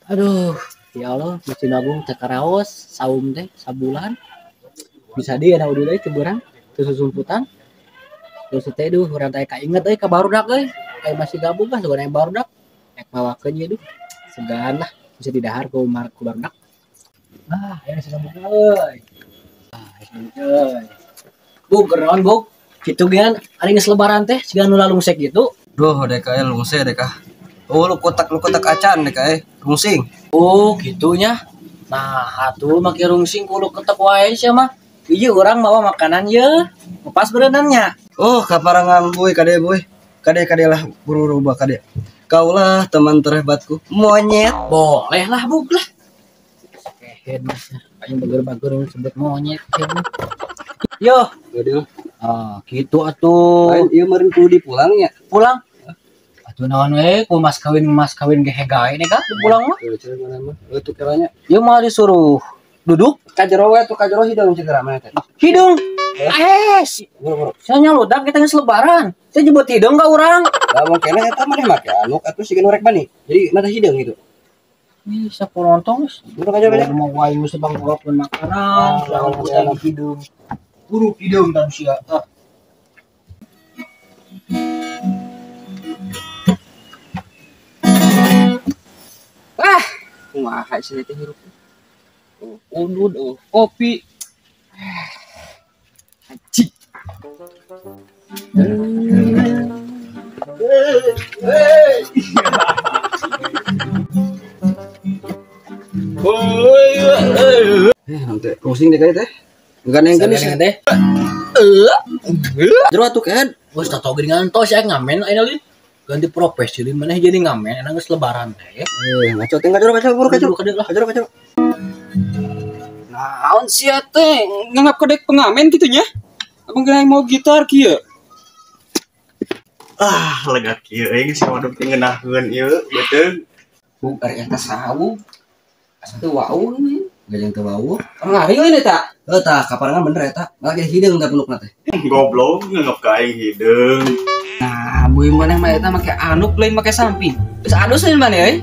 Aduh, ya Allah, mesti nabung teh karaos, saum teh sabulan. Bisa dia ada udah deui ceburang, terus sumputan. Terus teh duh urang teh kainget euy ka barudak euy. Kayak masih gabung lah juga yang barudak. Nek mawakeun ye duh. Segan lah bisa didahar ku barudak. Ah, ya sambung euy. Ah, sambung euy. Bu, geron bu. Kitu geun ari geus lebaran teh siga nu lalung sek gitu. Duh, deka lungse deka. Oh, lu kotak acan deka rungsing. Oh, gitunya. Nah, atuh make rungsing kudu ketek wae sia mah. Ieu urang mawa makanan ye. Pas berenannya. Oh, kaparangan boy kade boy. Kade lah buru rubah kade. Kaulah teman terhebatku. Monyet. Boleh lah buk lah. Kehead mas. Ayo bager-bager sebut monyet. Yo. Aduh. Ah, gitu atuh. Lain ieu meureun kudu dipulangnya. Pulang. Atuh naon we ku mas kawin gehe gawe nih kah pulang mah. Ceuh mana mah. Eueuh keranya. Ieu mah disuruh duduk Kajero we tuh kajero hidung segera mah teh. hidung. Buru-buru. Saya nyaludak kita geus lebaran. Saya jebot hidung ka urang. Lamun keneh eta mah make anu atuh siga norek bani. Jadi mata hidung gitu. Bisa penonton geus. Buru aja Mau wae mesti banggokeun makanan, jangan hidung. Buru hidung dan sia. Kumaha sih teh hirup. Kopi. Cik. Nanti pusing deh teh. Enggak nengkeun Teh. Jero atuh kan. Wes tato geuningan tos ya ngamen ayeuna lin. Ganti profesi lin maneh jadi ngamen enak geus lebaran teh. Ngaco teh kajero buru kajero. Kajero. Naon sia teh nganggap kedek pengamen gitunya. Abang kira mau gitar kieu. Ah, lega kieu geus waduk teh ngeunaheun ieu beuteung. Bu ari eta sawu. Asa teu wau nih. Gajeng teu bau. Ngari we eta. Tah kaparangan bener eta. Lagi hidung teh penukna teh. Goblok nganggap ka aing hideung. Nah, bui maneh mah eta make anuk lain make samping. Geus adus lain maneh euy.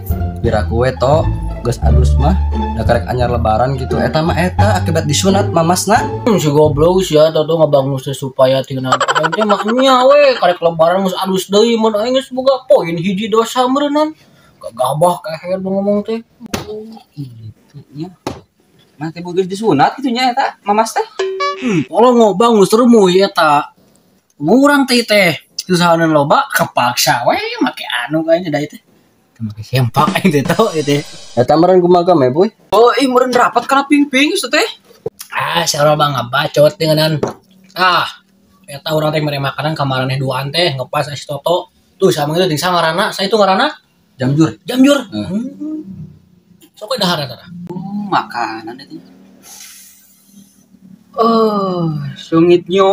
Bira kue to geus adus mah da karek anyar lebaran gitu eta mah eta akibat disunat mamasna. Si goblok sia tato ngabangun teh supaya tinggal teh mah nya we karek lebaran geus adus deui mun aing geus boga poin hiji dosa meureunnan. Gagabah kaher ngomong teh. Gitu nya. Mah teh geus disunat kitu nya eta mamas teh. Kalau ngobang geus rumuy eta. Murang teh usahanan loba kepaksa we make anu kayaknya da teh. Make sempak aing teh tau teh. Eta meureun kumaha me boy. Oh, meureun rapat kana ping-ping geus teh. Ah, sarua bang ngabacot denganan. Ah, eta urang teh mere makanan kamaraneh duaan teh ngepas es toto. Tuh sama itu tingsa ngaranna, saya itu ngaranna Jamjur. Jamjur. Sok we dahar eta. Makanan itu. Oh, sungitnya.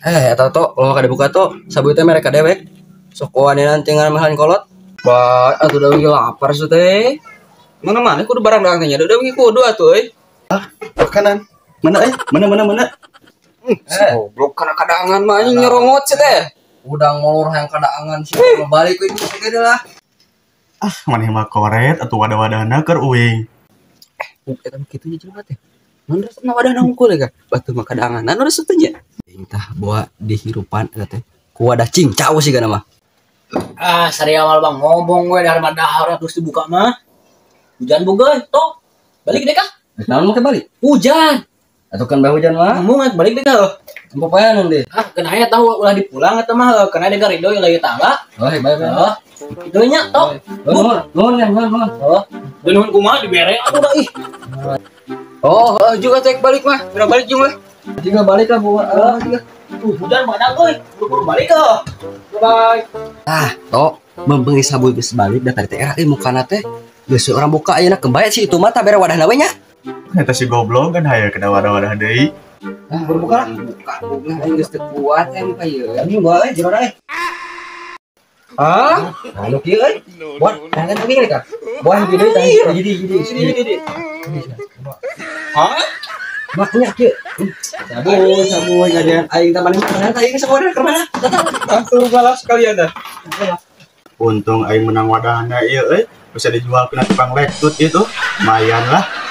Eta to lo kada buka to sabu teh mereka dewek. Sok wanenan cenah mehan kolot. Ba, atuh da wingi lapar su teh. Mana kudu barang dagang teh nya, da wingi kudu atuh euy. Makanan. Mana Mana? Goblok kana kadangan mah anjing nyerongot sih teh. Udang molor hayang kadaangan sih balik we itu segede lah. Ah, maneh mah koret atuh wadah-wadahna keur uing. Eta mah kitu nya jelema teh. Mun resepna wadahna hungkul ya, batu mah kadangan. Anu resep teh nya. Entah bawa dihirupan eta teh. Ku wadah cingcau sih kana mah. Ah, sari awal bang ngomong we dahar mah dahar terus dibuka mah. Hujan boga toh. Balik deh kah? Naon make balik? Hujan. Atuh kan bae hujan mah. Ngomong balik deh kah? Popoean deh. Ah, kena aya tahu ulah dipulang eta mah kena ada garido yang lagi tangga. Oh, bae. Oh. Itu nya toh. Nuhun. Oh. Deun kumaha dibere atuh da ih. Oh, juga teh balik mah. Berang balik juga. Juga balik lah buat juga. Hujan badak euy. Buru balik kah? Bye. To membengi sabu geus balik da tadi teh era mukana teh geus orang buka ayeuna kembaya sih itu mah tah bere wadahna we nya. Eta si goblok kan hayang kena wadah-wadah deui. Berbuka lah. Buka aing geus teu kuat muka ieu. Ini boleh jero dah. Hah? Anu kieu euy. Buat tangan begini kah? Buat gede jadi. Hah? Maknya kieu. Sabu ngajian aing teh maneh mana aing saboda ke mana? Langsung balas sekalian dah. Untung aing menang wadahna ieu euy. Bisa dijual ke tukang lektut itu. Lumayan lah.